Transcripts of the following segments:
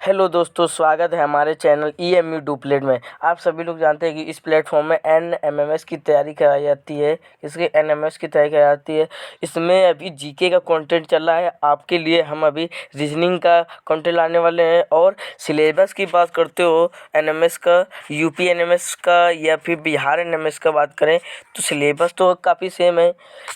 Hello दोस्तों, स्वागत है हमारे चैनल EMU डुप्लेट में। आप सभी लोग जानते हैं कि इस प्लेटफॉर्म में NMMS की तैयारी कराई जाती है। इसके NMS की तैयारी कराई जाती है। इसमें अभी जीके का कंटेंट चल रहा है। आपके लिए हम अभी रीजनिंग का कंटेंट लाने वाले हैं। और सिलेबस की बात करते हो NMS का, UP NMS का या फिर बिहार NMS का बात करें तो सिलेबस तो काफ़ी सेम है।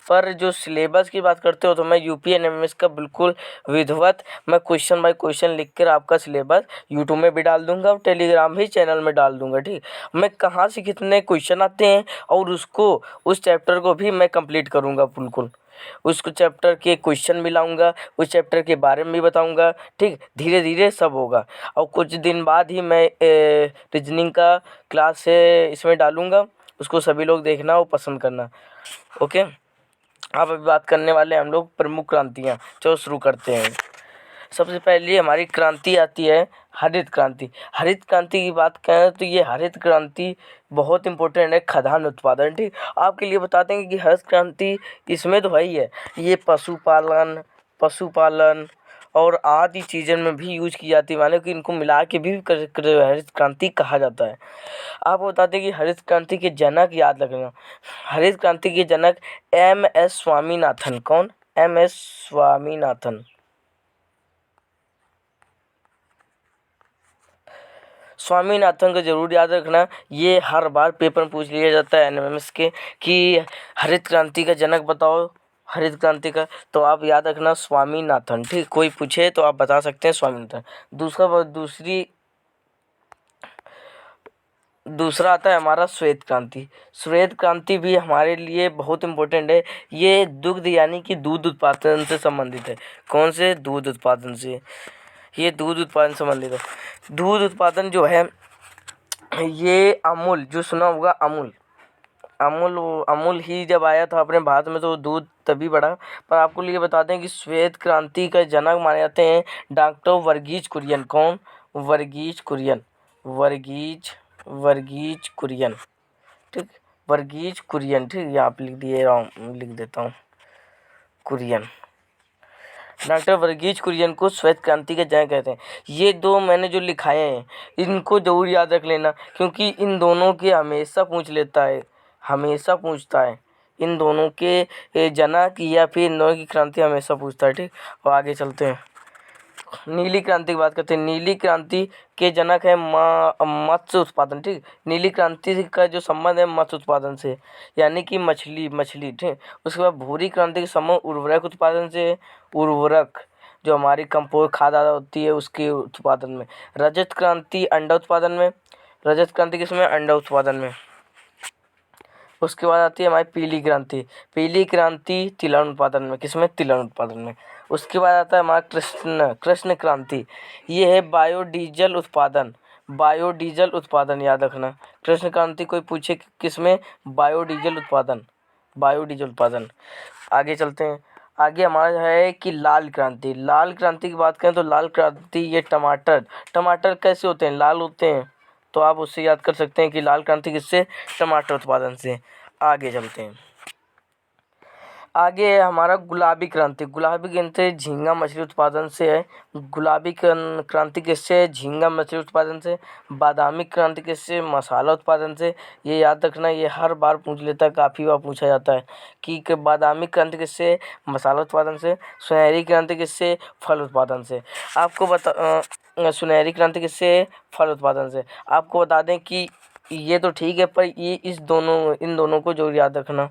पर जो सिलेबस की बात करते हो तो मैं UP NMS का बिल्कुल विधिवत मैं क्वेश्चन बाय क्वेश्चन लिख कर आपका सिलेबस यूट्यूब में भी डाल दूंगा और टेलीग्राम भी चैनल में डाल दूंगा। ठीक, मैं कहाँ से कितने क्वेश्चन आते हैं और उस चैप्टर को भी मैं कंप्लीट करूंगा। बिल्कुल उस चैप्टर के क्वेश्चन भी लाऊंगा, उस चैप्टर के बारे में भी बताऊंगा। ठीक, धीरे धीरे सब होगा। और कुछ दिन बाद ही मैं रीजनिंग का क्लास से इसमें डालूंगा। उसको सभी लोग देखना और पसंद करना। ओके, अब अभी बात करने वाले हैं हम लोग प्रमुख क्रांतियाँ। चलो शुरू करते हैं। सबसे पहले हमारी क्रांति आती है हरित क्रांति। हरित क्रांति की बात करें तो ये हरित क्रांति बहुत इंपॉर्टेंट है, खाद्यान्न उत्पादन। ठीक, आपके लिए बता देंगे कि हरित क्रांति इसमें तो है ही है, ये पशुपालन और आदि चीज़ों में भी यूज की जाती है। माने कि इनको मिला के भी हरित क्रांति कहा जाता है। आपको बताते हैं कि हरित क्रांति के जनक याद रखना। हरित क्रांति के जनक MS स्वामीनाथन। कौन? MS स्वामीनाथन। स्वामीनाथन को जरूर याद रखना। ये हर बार पेपर में पूछ लिया जाता है NMS के कि हरित क्रांति का जनक बताओ हरित क्रांति का, तो आप याद रखना स्वामीनाथन। ठीक, कोई पूछे तो आप बता सकते हैं स्वामीनाथन। दूसरा आता है हमारा श्वेत क्रांति। श्वेत क्रांति भी हमारे लिए बहुत इम्पोर्टेंट है। ये दुग्ध यानी कि दूध उत्पादन से संबंधित है। कौन से? दूध उत्पादन से। ये दूध उत्पादन संबंधित है। दूध उत्पादन जो है ये अमूल, जो सुना होगा अमूल, अमूल ही जब आया था अपने भारत में तो दूध तभी बढ़ा। पर आपको लिए बता दें कि श्वेत क्रांति का जनक माने जाते हैं डॉक्टर वर्गीज कुरियन। कौन? वर्गीज कुरियन। वर्गीज कुरियन। ठीक, वर्गीज कुरियन। ठीक, यहाँ पे लिख दिए, लिख देता हूँ कुरियन। डॉक्टर वर्गीज कुरियन को श्वेत क्रांति के जनक कहते हैं। ये दो मैंने जो लिखाए हैं इनको जरूर याद रख लेना, क्योंकि इन दोनों के हमेशा हमेशा पूछता है इन दोनों के जनक या फिर इन दोनों की क्रांति हमेशा पूछता है। ठीक, और आगे चलते हैं। नीली क्रांति की बात करते हैं। नीली क्रांति के जनक है मत्स्य उत्पादन। ठीक, नीली क्रांति का जो संबंध है मत्स्य उत्पादन से, यानी कि मछली। ठीक, उसके बाद भूरी क्रांति के संबंध उर्वरक उत्पादन से, उर्वरक जो हमारी कंपोस्ट खाद आदि होती है उसके उत्पादन में। रजत क्रांति अंडा उत्पादन में। रजत क्रांति किसमें? अंडा उत्पादन में। उसके बाद आती है हमारी पीली क्रांति। पीली क्रांति तिलहन उत्पादन में। किसमें? तिलहन उत्पादन में। उसके बाद आता है हमारा कृष्ण क्रांति। ये है बायोडीजल उत्पादन याद रखना। कृष्ण क्रांति कोई पूछे किसमें? बायोडीजल उत्पादन। आगे चलते हैं। आगे हमारा है कि लाल क्रांति की बात करें तो लाल क्रांति ये टमाटर कैसे होते हैं? लाल होते हैं। तो आप उससे याद कर सकते हैं कि लाल क्रांति किससे? टमाटर उत्पादन से। आगे चलते हैं। आगे है हमारा गुलाबी क्रांति झींगा मछली उत्पादन से है। गुलाबी क्रांति किससे? झींगा मछली उत्पादन से। बादामी क्रांति किससे? मसाला उत्पादन से। ये याद रखना, ये हर बार पूछ लेता है, काफ़ी बार पूछा जाता है कि बादामी क्रांति किससे? मसाला उत्पादन से। सुनहरी क्रांति किससे? फल उत्पादन से। सुनहरी क्रांति किससे? फल उत्पादन से। आपको बता दें कि ये तो ठीक है, पर ये इन दोनों को जो याद रखना,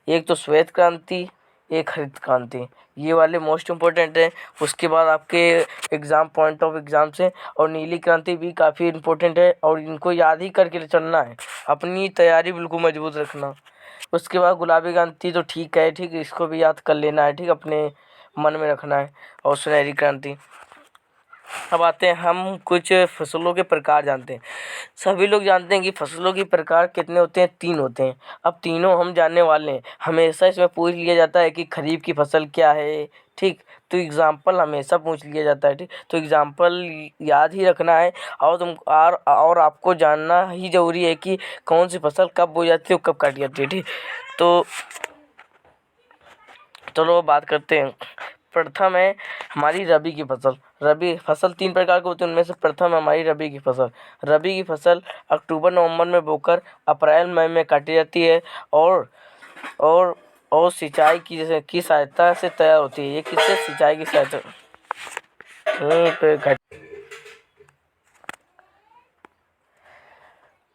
एक तो श्वेत क्रांति, एक हरित क्रांति, ये वाले मोस्ट इम्पोर्टेंट है। उसके बाद आपके पॉइंट ऑफ एग्जाम से, और नीली क्रांति भी काफ़ी इम्पोर्टेंट है और इनको याद ही करके चलना है। अपनी तैयारी बिल्कुल मजबूत रखना। उसके बाद गुलाबी क्रांति तो ठीक है, ठीक, इसको भी याद कर लेना है। ठीक, अपने मन में रखना है। और सुनहरी क्रांति। अब आते हैं हम कुछ फसलों के प्रकार जानते हैं। सभी लोग जानते हैं कि फसलों के प्रकार कितने होते हैं? 3 होते हैं। अब तीनों हम जानने वाले हैं। हमेशा इसमें पूछ लिया जाता है कि खरीफ की फसल क्या है। ठीक, तो एग्जाम्पल हमेशा पूछ लिया जाता है। ठीक, तो एग्जाम्पल याद ही रखना है। और आपको जानना ही ज़रूरी है कि कौन सी फसल कब बोई जाती है और कब काटी जाती है। ठीक, तो चलो बात करते हैं। प्रथम है हमारी रबी की फसल। रबी फसल 3 प्रकार की होती है, उनमें से प्रथम है हमारी रबी की फसल। रबी की फसल अक्टूबर नवंबर में बोकर अप्रैल मई में काटी जाती है और और और सिंचाई की सहायता से तैयार होती है। ये किससे? सिंचाई की सहायता पे।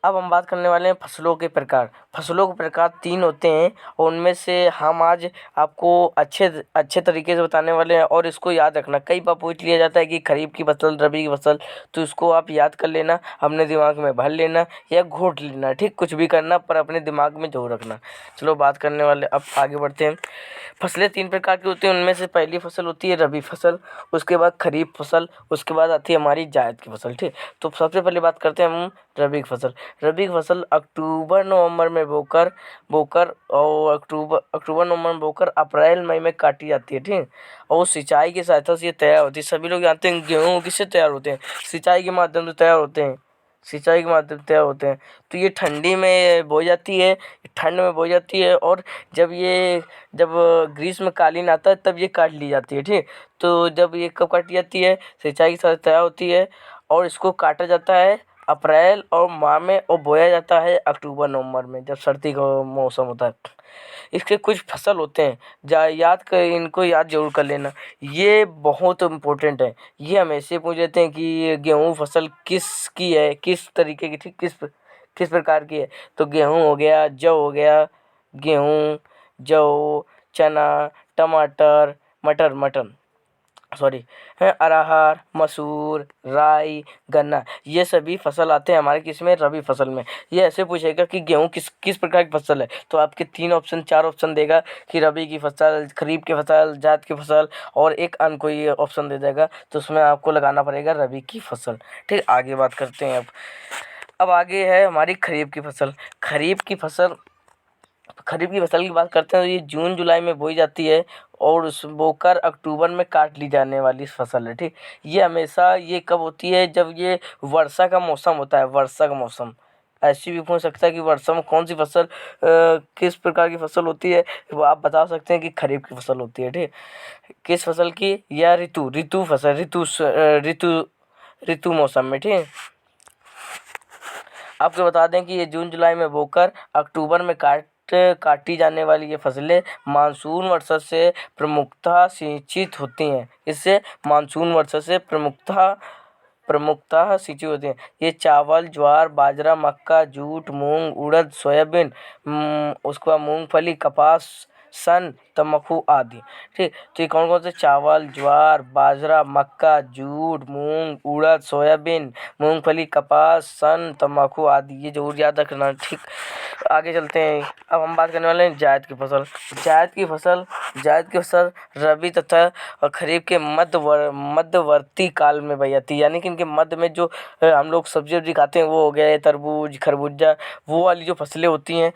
अब हम बात करने वाले हैं फसलों के प्रकार। फसलों के प्रकार 3 होते हैं और उनमें से हम आज आपको अच्छे तरीके से बताने वाले हैं और इसको याद रखना। कई बार पूछ लिया जाता है कि खरीफ की फसल, रबी की फसल, तो इसको आप याद कर लेना, अपने दिमाग में भर लेना या घोट लेना, ठीक, कुछ भी करना पर अपने दिमाग में जरूर रखना। चलो बात करने वाले, अब आगे बढ़ते हैं। फसलें 3 प्रकार की होती हैं, उनमें से पहली फसल होती है रबी फसल, उसके बाद खरीफ फसल, उसके बाद आती है हमारी जायद की फसल, ठीक। तो सबसे पहले बात करते हैं हम रबी की फसल। रबी की फसल अक्टूबर नवंबर में बोकर बोकर और अक्टूबर नवंबर में बोकर अप्रैल मई में काटी जाती है, ठीक। और सिंचाई की सहायता से ये तैयार होती है। सभी लोग जानते हैं गेहूँ किससे तैयार होते हैं? सिंचाई के माध्यम से तैयार होते हैं। सिंचाई के माध्यम से तैयार होते हैं। तो ये ठंडी में बोई जाती है, ठंड में बोई जाती है और जब ग्रीष्मकालीन आता है तब ये काट ली जाती है, ठीक। तो जब ये कब काटी जाती है? सिंचाई के साथ तैयार होती है और इसको काटा जाता है अप्रैल और मई में और बोया जाता है अक्टूबर नवंबर में, जब सर्दी का मौसम होता है। इसके कुछ फसल होते हैं, इनको याद जरूर कर लेना, ये बहुत इम्पोर्टेंट है। ये हमेशा पूछ लेते हैं कि ये गेहूँ फसल किसकी है, किस तरीके की थी, किस प्रकार की है। तो गेहूँ हो गया, जौ हो गया, गेहूँ, जौ, चना, टमाटर, मटर सॉरी है, अरहर, मसूर, राई, गन्ना, ये सभी फसल आते हैं हमारे किस में? रबी फसल में। ये ऐसे पूछेगा कि गेहूँ किस किस प्रकार की फसल है, तो आपके 3 ऑप्शन 4 ऑप्शन देगा कि रबी की फसल, खरीफ की फसल, जायद की फसल और एक अन्य कोई ऑप्शन दे देगा, तो उसमें आपको लगाना पड़ेगा रबी की फसल, ठीक। आगे बात करते हैं। अब आगे है हमारी खरीफ की फसल। खरीफ की फसल की बात करते हैं तो ये जून जुलाई में बोई जाती है और उस बोकर अक्टूबर में काट ली जाने वाली फसल है, ठीक। ये हमेशा ये कब होती है? जब ये वर्षा का मौसम होता है। वर्षा का मौसम ऐसी भी पूछ सकता है कि वर्षा में कौन सी फसल किस प्रकार की फसल होती है, वो आप बता सकते हैं कि खरीफ की फसल होती है, ठीक। किस फसल की? या ऋतु फसल, ऋतु मौसम में, ठीक। आपको बता दें कि ये जून जुलाई में बोकर अक्टूबर में काटी जाने वाली ये फसलें मानसून वर्षा से प्रमुखतः सिंचित होती हैं। इससे मानसून वर्षा से प्रमुखतः सिंचित होती हैं। ये चावल, ज्वार, बाजरा, मक्का, जूट, मूंग, उड़द, सोयाबीन, उसके बाद मूंगफली, कपास, सन, तम्बाकू आदि, ठीक। तो ये कौन कौन से? चावल, ज्वार, बाजरा, मक्का, जूट, मूंग, उड़द, सोयाबीन, मूंगफली, कपास, सन, तम्बाकू आदि, ये जरूर याद रखना, ठीक। आगे चलते हैं। अब हम बात करने वाले हैं जायद की फसल। जायद की फसल रबी तथा खरीफ के मध्यवर्ती काल में बोई जाती है, यानी कि इनके मध्य में जो हम लोग सब्जी खाते हैं वो हो गया है तरबूज, खरबूजा, वो वाली जो फसलें होती हैं